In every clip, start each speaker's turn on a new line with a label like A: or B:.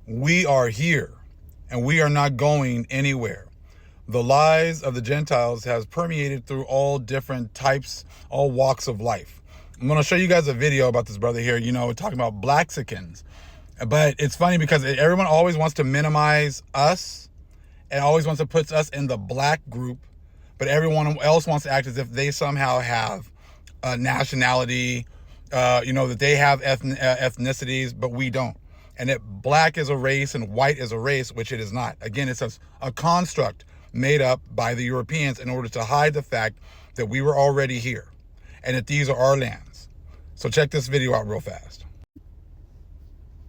A: We are here, and we are not going anywhere. The lies of the Gentiles has permeated through all different types, all walks of life. I'm going to show you guys a video about this brother here, talking about Blaxicans. But it's funny because everyone always wants to minimize us and always wants to put us in the black group, but everyone else wants to act as if they somehow have a nationality, that they have ethnicities, but we don't. And that black is a race and white is a race, which it is not. Again, it's a construct made up by the Europeans in order to hide the fact that we were already here and that these are our lands. So check this video out real fast.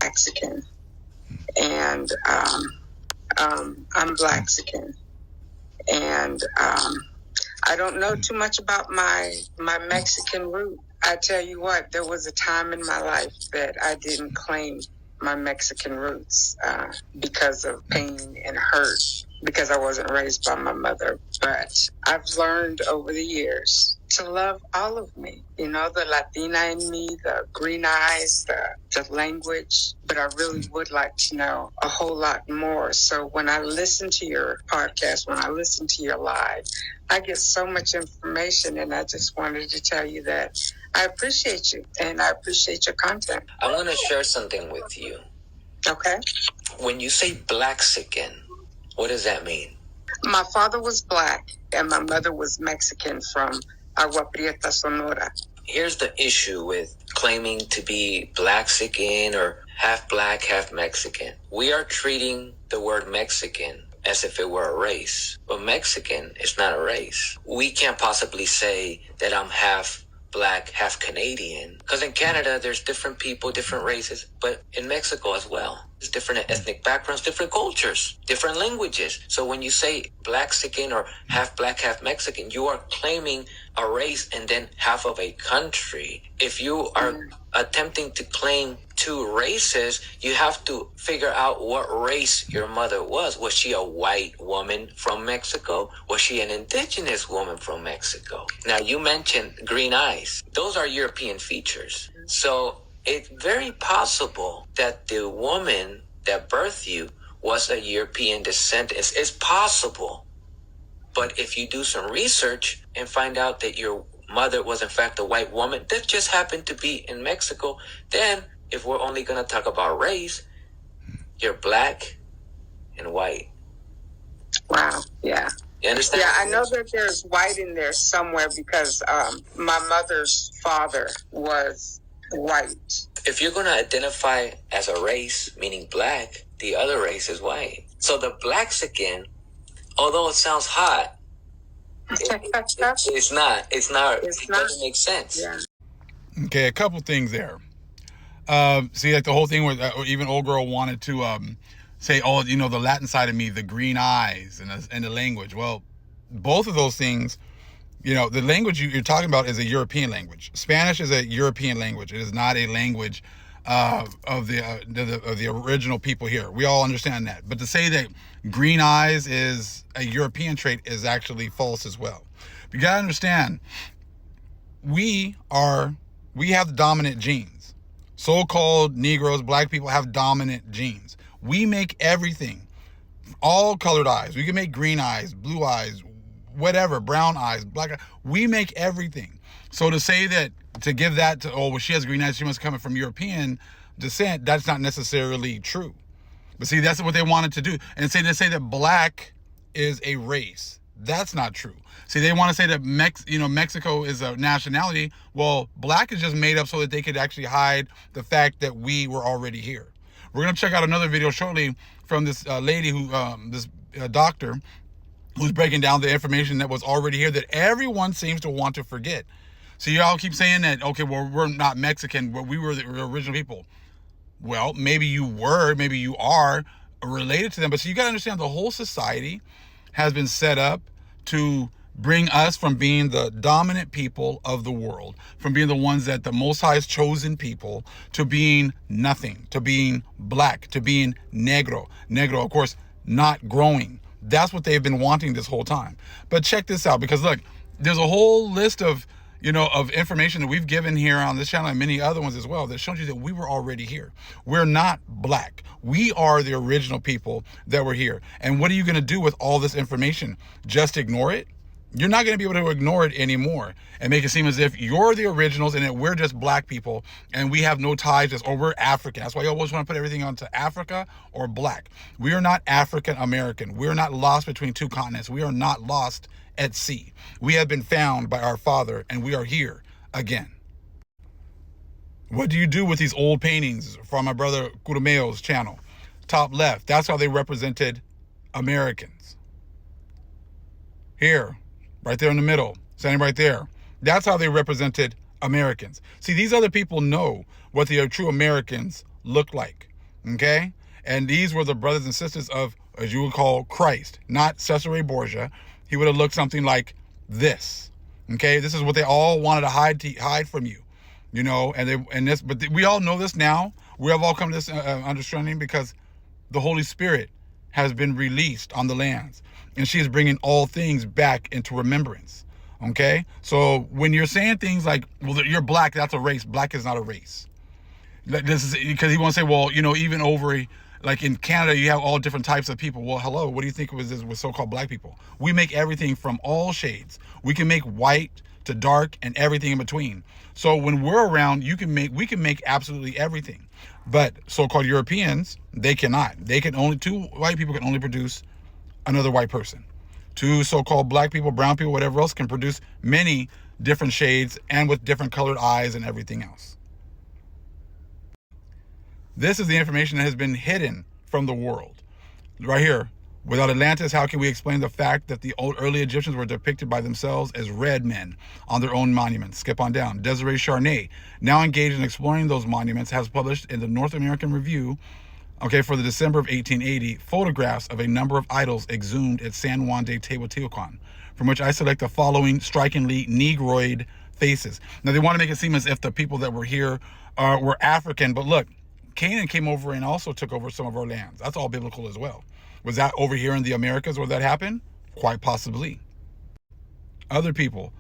B: Mexican, and I'm Blaxican, and I don't know too much about my Mexican root. I tell you what, there was a time in my life that I didn't claim my Mexican roots because of pain and hurt, because I wasn't raised by my mother. But I've learned over the years to love all of me. The Latina in me, the green eyes, the language. But I really would like to know a whole lot more. So when I listen to your podcast, when I listen to your live, I get so much information, and I just wanted to tell you that I appreciate you, and I appreciate your content.
C: I want to share something with you.
B: Okay.
C: When you say Blaxican, what does that mean?
B: My father was black, and my mother was Mexican from Agua Prieta, Sonora.
C: Here's the issue with claiming to be Blaxican or half black, half Mexican. We are treating the word Mexican as if it were a race. But Mexican is not a race. We can't possibly say that I'm half black, half Canadian. Because in Canada, there's different people, different races, but in Mexico as well. There's different ethnic backgrounds, different cultures, different languages. So when you say Blaxican or half black, half Mexican, you are claiming a race and then half of a country. If you are attempting to claim two races, you have to figure out what race your mother was. Was she a white woman from Mexico? Was she an indigenous woman from Mexico? Now, you mentioned green eyes. Those are European features. So it's very possible that the woman that birthed you was a European descent. It's possible. But if you do some research and find out that your mother was in fact a white woman that just happened to be in Mexico, then if we're only going to talk about race, you're black and white.
B: Wow. Yeah.
C: You understand?
B: Yeah, I know that there's white in there somewhere because my mother's father was white.
C: If you're going to identify as a race, meaning black, the other race is white. So the Blaxican, although it sounds hot, it's not. It doesn't make sense.
B: Yeah.
A: Okay, a couple things there. See, like the whole thing where even old girl wanted to say, oh, the Latin side of me, the green eyes and the language. Well, both of those things, the language you're talking about is a European language. Spanish is a European language. It is not a language of the original people here. We all understand that. But to say that green eyes is a European trait is actually false as well. You gotta understand, we have dominant genes. So-called Negroes, black people have dominant genes. We make everything. All colored eyes. We can make green eyes, blue eyes, whatever, brown eyes, black eyes. We make everything. So to say that, to give that to, well, she has green eyes, she must come from European descent, that's not necessarily true. But see, that's what they wanted to do. And they say that black is a race. That's not true. See, they want to say that Mexico is a nationality. Well, black is just made up so that they could actually hide the fact that we were already here. We're going to check out another video shortly from this lady who, this doctor, who's breaking down the information that was already here that everyone seems to want to forget. So y'all keep saying that, okay, well, we're not Mexican, but we were the original people. Well, maybe you were, maybe you are related to them. But so you got to understand, the whole society has been set up to bring us from being the dominant people of the world, from being the ones that the Most High's chosen people, to being nothing, to being black, to being negro. Negro, of course, not growing. That's what they've been wanting this whole time. But check this out, because look, there's a whole list of, of information that we've given here on this channel and many other ones as well that shows you that we were already here. We're not black. We are the original people that were here. And what are you going to do with all this information? Just ignore it? You're not going to be able to ignore it anymore and make it seem as if you're the originals and that we're just black people and we have no ties, or we're African. That's why you always want to put everything onto Africa or black. We are not African American. We are not lost between two continents. We are not lost at sea. We have been found by our Father and we are here again. What do you do with these old paintings from my brother Kurumeo's channel? Top left, that's how they represented Americans. Here, right there in the middle, standing right there. That's how they represented Americans. See, these other people know what the true Americans look like, okay? And these were the brothers and sisters of, as you would call, Christ, not Cesare Borgia. He would have looked something like this, okay? This is what they all wanted to hide from you, but we all know this now. We have all come to this understanding because the Holy Spirit has been released on the lands, and she is bringing all things back into remembrance. Okay, so when you're saying things like, well, you're black, that's a race. Black is not a race. This is because he wants to say, well, even over, like in Canada, you have all different types of people. Well, hello, what do you think was this with so-called black people? We make everything from all shades. We can make white to dark and everything in between. So when we're around, we can make absolutely everything. But so-called Europeans, they cannot. Two white people can only produce another white person. Two so-called black people, brown people, whatever else can produce many different shades and with different colored eyes and everything else. This is the information that has been hidden from the world. Right here, without Atlantis, how can we explain the fact that the early Egyptians were depicted by themselves as red men on their own monuments? Skip on down. Desiree Charnay, now engaged in exploring those monuments, has published in the North American Review, for the December of 1880, photographs of a number of idols exhumed at San Juan de Teotihuacan, from which I select the following strikingly negroid faces. Now, they want to make it seem as if the people that were here were African, but look, Canaan came over and also took over some of our lands. That's all biblical as well. Was that over here in the Americas where that happened? Quite possibly. Other people,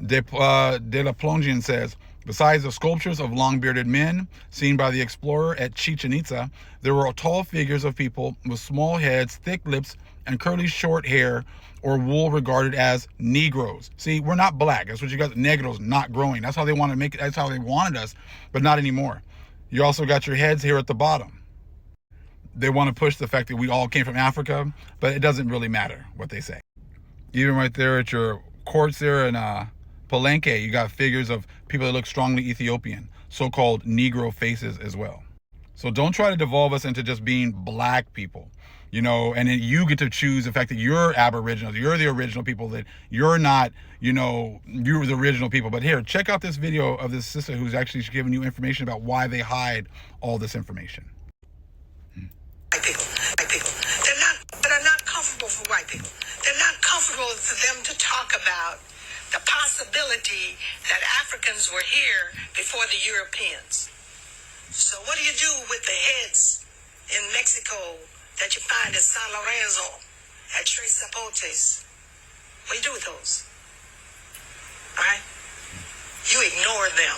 A: De La Plongeon says, besides the sculptures of long-bearded men seen by the explorer at Chichen Itza, there were tall figures of people with small heads, thick lips, and curly short hair or wool regarded as Negroes. See, we're not black. That's what you got. Negros, not growing. That's how they want to make it. That's how they wanted us, but not anymore. You also got your heads here at the bottom. They want to push the fact that we all came from Africa, but it doesn't really matter what they say. Even right there at your courts there in Palenque, you got figures of people that look strongly Ethiopian, so-called Negro faces as well. So don't try to devolve us into just being black people, and then you get to choose the fact that you're Aboriginals, you're the original people, that you're not, you're the original people. But here, check out this video of this sister who's actually giving you information about why they hide all this information.
D: White people, they're not comfortable for white people. They're not comfortable for them to talk about the possibility that Africans were here before the Europeans. So what do you do with the heads in Mexico that you find at San Lorenzo, at Tres Zapotes? What do you do with those? All right? You ignore them.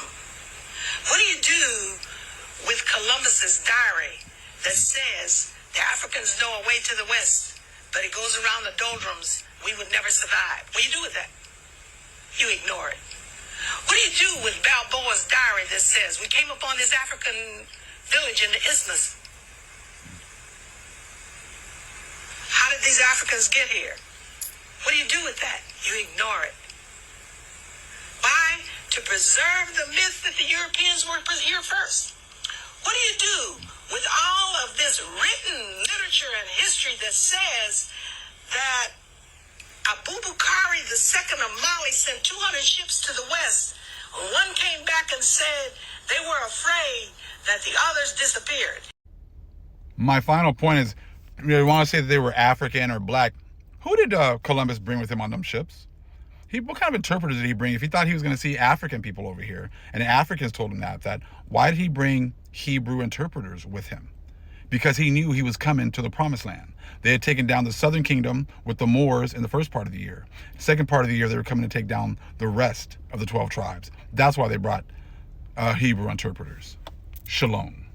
D: What do you do with Columbus's diary that says the Africans know a way to the west, but it goes around the doldrums, we would never survive? What do you do with that? You ignore it. What do you do with Balboa's diary that says we came upon this African village in the isthmus? How did these Africans get here? What do you do with that? You ignore it. Why? To preserve the myth that the Europeans were here first. What do you do with all of this written literature and history that says that Abubakari II of Mali sent 200 ships to the west? One came back and said they were afraid that the others disappeared.
A: My final point is, you want to say that they were African or black. Who did Columbus bring with him on them ships? What kind of interpreters did he bring? If he thought he was going to see African people over here, and the Africans told him that, why did he bring Hebrew interpreters with him? because he knew he was coming to the promised land. They had taken down the southern kingdom with the Moors in the first part of the year. Second part of the year, they were coming to take down the rest of the 12 tribes. That's why they brought Hebrew interpreters. Shalom.